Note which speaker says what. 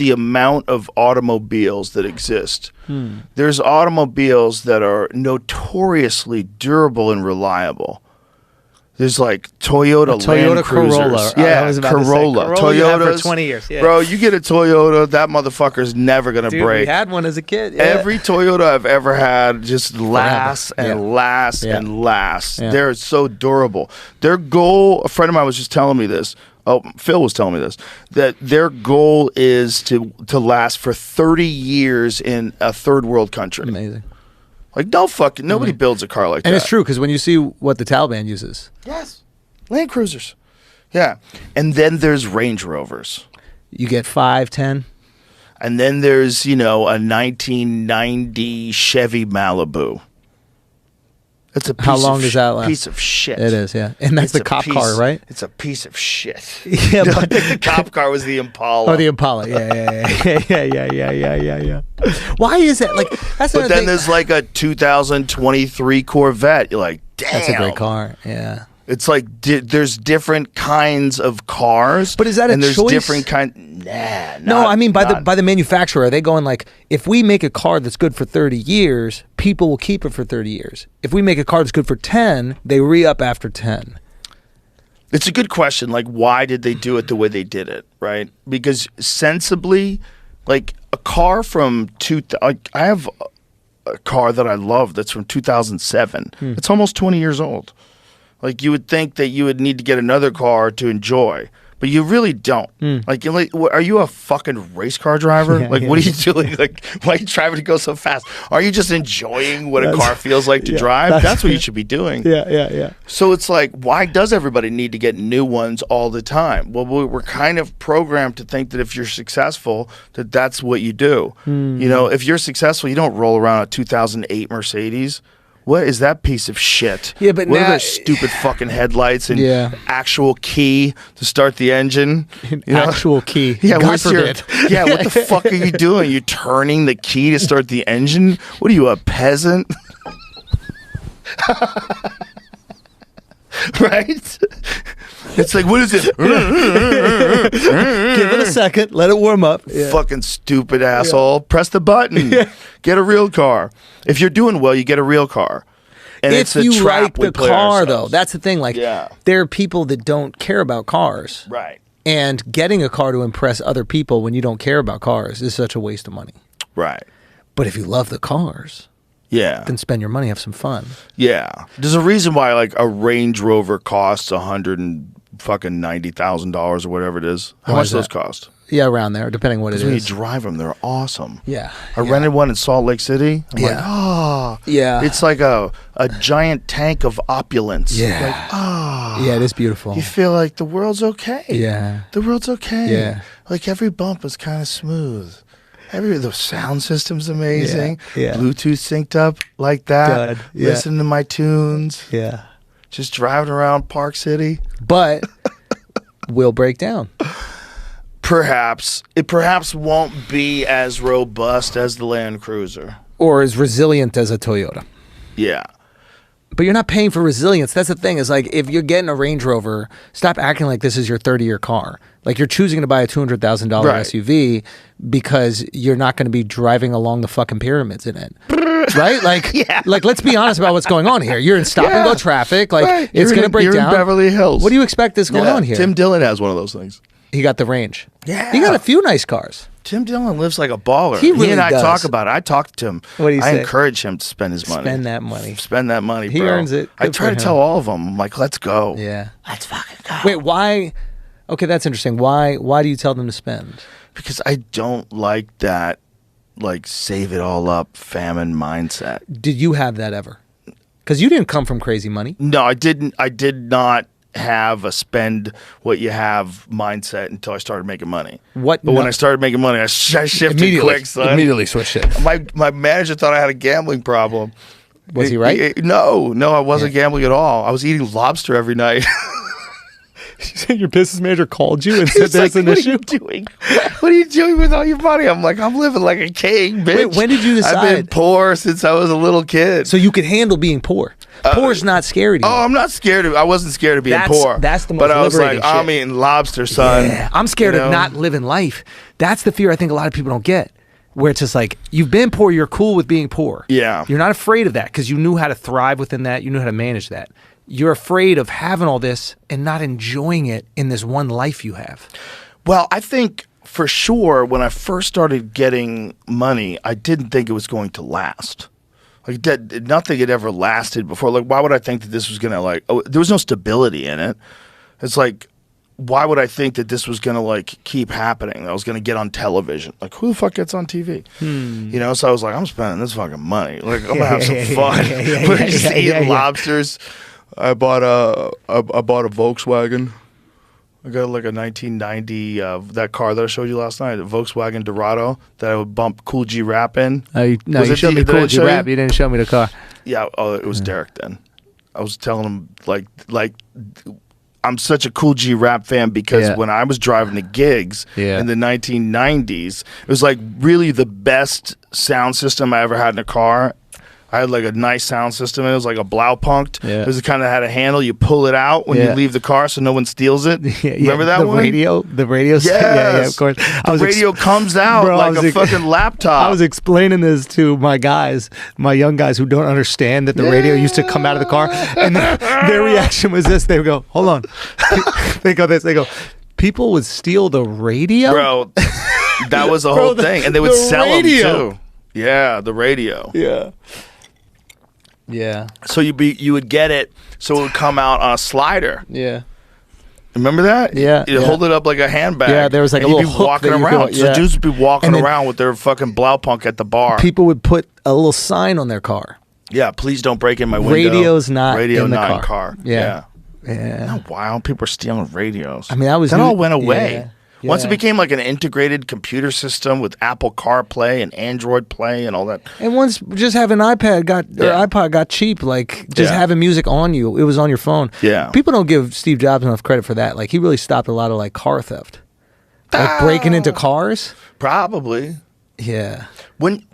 Speaker 1: the amount of automobiles that exist. There's automobiles that are notoriously durable and reliable. There's like Toyota Land Cruisers.
Speaker 2: Corolla.
Speaker 1: Yeah, Corolla. Toyotas.
Speaker 2: For 20 years. Yeah.
Speaker 1: Bro, you get a Toyota, that motherfucker's never going to break.
Speaker 2: We had one as a kid. Yeah.
Speaker 1: Every Toyota I've ever had just lasts and lasts and lasts.
Speaker 2: Yeah.
Speaker 1: They're so durable. Their goal, a friend of mine was just telling me this. Oh, Phil was telling me this, that their goal is to last for 30 years in a third world country.
Speaker 2: Amazing.
Speaker 1: Like, nobody builds a car like that.
Speaker 2: And it's true, because when you see what the Taliban uses.
Speaker 1: Yes. Land Cruisers. Yeah. And then there's Range Rovers.
Speaker 2: You get 5, 10.
Speaker 1: And then there's, a 1990 Chevy Malibu. It's a piece
Speaker 2: How long does that last?
Speaker 1: Piece of shit.
Speaker 2: It is, yeah. And that's the cop car, right?
Speaker 1: It's a piece of shit.
Speaker 2: Yeah,
Speaker 1: I think the cop car was the Impala.
Speaker 2: Oh, the Impala. Yeah. Why is that? Like, that's
Speaker 1: But then there's like a 2023 Corvette. You're like, damn.
Speaker 2: That's a great car. Yeah.
Speaker 1: It's like there's different kinds of cars.
Speaker 2: But is that a
Speaker 1: and there's
Speaker 2: choice?
Speaker 1: different kind. Nah.
Speaker 2: No, I mean by the manufacturer. Are they going like, if we make a car that's good for 30 years, people will keep it for 30 years. If we make a car that's good for 10, they re-up after 10.
Speaker 1: It's a good question. Like, why did they do it the way they did it? Right? Because sensibly, like a car from I have a car that I love that's from 2007. It's almost 20 years old. Like, you would think that you would need to get another car to enjoy, but you really don't. Like, are you a fucking race car driver? What are you doing? Like, why are you driving to go so fast? Are you just enjoying what a car feels like to drive? That's what you should be doing.
Speaker 2: Yeah.
Speaker 1: So it's like, why does everybody need to get new ones all the time? Well, we're kind of programmed to think that if you're successful, that's what you do. If you're successful, you don't roll around a 2008 Mercedes. What is that piece of shit?
Speaker 2: Yeah, but
Speaker 1: what
Speaker 2: now,
Speaker 1: are those stupid fucking headlights and actual key to start the engine?
Speaker 2: Actual key.
Speaker 1: Yeah,
Speaker 2: God forbid.
Speaker 1: What the fuck are you doing? You're turning the key to start the engine? What are you, a peasant? Right? It's like, what is it?
Speaker 2: Give it a second. Let it warm up. Yeah.
Speaker 1: Fucking stupid asshole. Press the button. Get a real car. If you're doing well, you get a real car. And
Speaker 2: if
Speaker 1: it's a
Speaker 2: you
Speaker 1: trap
Speaker 2: like the car, though, that's the thing. Like,
Speaker 1: Yeah.
Speaker 2: there are people that don't care about cars.
Speaker 1: Right.
Speaker 2: And getting a car to impress other people when you don't care about cars is such a waste of money.
Speaker 1: Right.
Speaker 2: But if you love the cars,
Speaker 1: Yeah.
Speaker 2: then spend your money, have some fun.
Speaker 1: Yeah. There's a reason why like a Range Rover costs $190,000 or whatever it is. How much do those cost?
Speaker 2: Yeah, around there, depending what it is.
Speaker 1: When you drive them, they're awesome.
Speaker 2: Yeah.
Speaker 1: I rented one in Salt Lake City. I'm like,
Speaker 2: Yeah.
Speaker 1: It's like a giant tank of opulence.
Speaker 2: Yeah.
Speaker 1: Like,
Speaker 2: yeah, it is beautiful.
Speaker 1: You feel like the world's okay.
Speaker 2: Yeah.
Speaker 1: The world's okay.
Speaker 2: Yeah.
Speaker 1: Like every bump is kind of smooth. The sound system's amazing.
Speaker 2: Yeah.
Speaker 1: Bluetooth synced up like that.
Speaker 2: Good. Yeah.
Speaker 1: Listening to my tunes.
Speaker 2: Yeah.
Speaker 1: Just driving around Park City.
Speaker 2: But will break down.
Speaker 1: Perhaps. It perhaps won't be as robust as the Land Cruiser.
Speaker 2: Or as resilient as a Toyota.
Speaker 1: Yeah.
Speaker 2: But you're not paying for resilience. That's the thing. Is like, if you're getting a Range Rover, stop acting like this is your 30-year car. Like, you're choosing to buy a $200,000 SUV because you're not going to be driving along the fucking pyramids in it. Right? Like, like, let's be honest about what's going on here. You're in stop-and-go traffic. Like, it's going to break down.
Speaker 1: You're in Beverly Hills.
Speaker 2: What do you expect is going on here?
Speaker 1: Tim Dillon has one of those things.
Speaker 2: He got the Range.
Speaker 1: Yeah.
Speaker 2: He got a few nice cars.
Speaker 1: Tim Dillon lives like a baller.
Speaker 2: He really
Speaker 1: and I
Speaker 2: does.
Speaker 1: talk about it. I talk to him.
Speaker 2: What do you say?
Speaker 1: I encourage him to spend his money.
Speaker 2: Spend that money.
Speaker 1: Spend that money, bro.
Speaker 2: He earns it.
Speaker 1: I
Speaker 2: Good
Speaker 1: try
Speaker 2: for
Speaker 1: to
Speaker 2: him.
Speaker 1: tell all of them, I'm like, let's go.
Speaker 2: Yeah.
Speaker 1: Let's fucking go.
Speaker 2: Wait, why? Okay, that's interesting. Why do you tell them to spend?
Speaker 1: Because I don't like that, like, save it all up famine mindset.
Speaker 2: Did you have that ever? Because you didn't come from crazy money.
Speaker 1: No, I didn't. I did not have a spend what you have mindset until I started making money. But when I started making money, I shifted quick, son.
Speaker 2: Immediately switched it.
Speaker 1: My manager thought I had a gambling problem.
Speaker 2: Was he right?
Speaker 1: No, I wasn't gambling at all. I was eating lobster every night.
Speaker 2: Your business manager called you and said there's an issue?
Speaker 1: What are you doing? What are you doing with all your money? I'm like, I'm living like a king, bitch.
Speaker 2: Wait, when did you decide?
Speaker 1: I've been poor since I was a little kid.
Speaker 2: So you could handle being poor. Poor's not scary to you.
Speaker 1: Oh, I'm not scared of. I wasn't scared of being poor.
Speaker 2: That's the most
Speaker 1: But I was like,
Speaker 2: liberating
Speaker 1: I'm
Speaker 2: shit.
Speaker 1: eating lobster, son.
Speaker 2: Yeah, I'm scared of not living life. That's the fear I think a lot of people don't get. Where it's just like, you've been poor, you're cool with being poor.
Speaker 1: Yeah.
Speaker 2: You're not afraid of that because you knew how to thrive within that. You knew how to manage that. You're afraid of having all this and not enjoying it in this one life you have.
Speaker 1: Well, I think for sure when I first started getting money, I didn't think it was going to last. Like that, nothing had ever lasted before. Like, why would I think that this was gonna like? Oh, there was no stability in it. It's like, why would I think that this was gonna like keep happening? I was gonna get on television. Like, who the fuck gets on TV? You know. So I was like, I'm spending this fucking money. Like, I'm gonna have some fun. We're just eating lobsters. I bought a Volkswagen. I got like a 1990 that car that I showed you last night, a Volkswagen Dorado that I would bump Cool G Rap in.
Speaker 2: You showed me Cool G Rap. You didn't show me the car.
Speaker 1: Yeah, it was Derek then. I was telling him like I'm such a Cool G Rap fan because when I was driving the gigs in the 1990s, it was like really the best sound system I ever had in a car. I had like a nice sound system. It was like a Blaupunkt.
Speaker 2: Yeah.
Speaker 1: It was kind of had a handle. You pull it out when you leave the car so no one steals it. Remember that one?
Speaker 2: The radio.
Speaker 1: Yes.
Speaker 2: Yeah, of course.
Speaker 1: The radio comes out like a fucking laptop.
Speaker 2: I was explaining this to my guys, my young guys who don't understand that the radio used to come out of the car. And their reaction was this. They would go, hold on. They go this. They go, people would steal the radio?
Speaker 1: Bro, that was the whole thing. And they would sell them too. Yeah, the radio.
Speaker 2: Yeah. Yeah.
Speaker 1: So you would get it, so it would come out on a slider.
Speaker 2: Yeah.
Speaker 1: Remember that?
Speaker 2: Yeah.
Speaker 1: You'd hold it up like a handbag.
Speaker 2: Yeah, there was like
Speaker 1: and
Speaker 2: a
Speaker 1: you'd
Speaker 2: little
Speaker 1: be
Speaker 2: hook
Speaker 1: walking
Speaker 2: that you
Speaker 1: around.
Speaker 2: could-
Speaker 1: So dudes would be walking
Speaker 2: And then-
Speaker 1: around with their fucking Blaupunk at the bar.
Speaker 2: People would put a little sign on their car.
Speaker 1: Yeah, please don't break in my window.
Speaker 2: Radio's not
Speaker 1: Radio
Speaker 2: in the
Speaker 1: not
Speaker 2: car.
Speaker 1: in car.
Speaker 2: Yeah.
Speaker 1: Isn't that wild? People are stealing radios.
Speaker 2: I mean, that
Speaker 1: all went away.
Speaker 2: Yeah.
Speaker 1: Once it
Speaker 2: Yeah.
Speaker 1: became like an integrated computer system with Apple CarPlay and Android Play and all that.
Speaker 2: And once just having iPod got cheap, like just having music on you, it was on your phone.
Speaker 1: Yeah.
Speaker 2: People don't give Steve Jobs enough credit for that. Like he really stopped a lot of like car theft, like breaking into cars.
Speaker 1: Probably.
Speaker 2: Yeah.
Speaker 1: When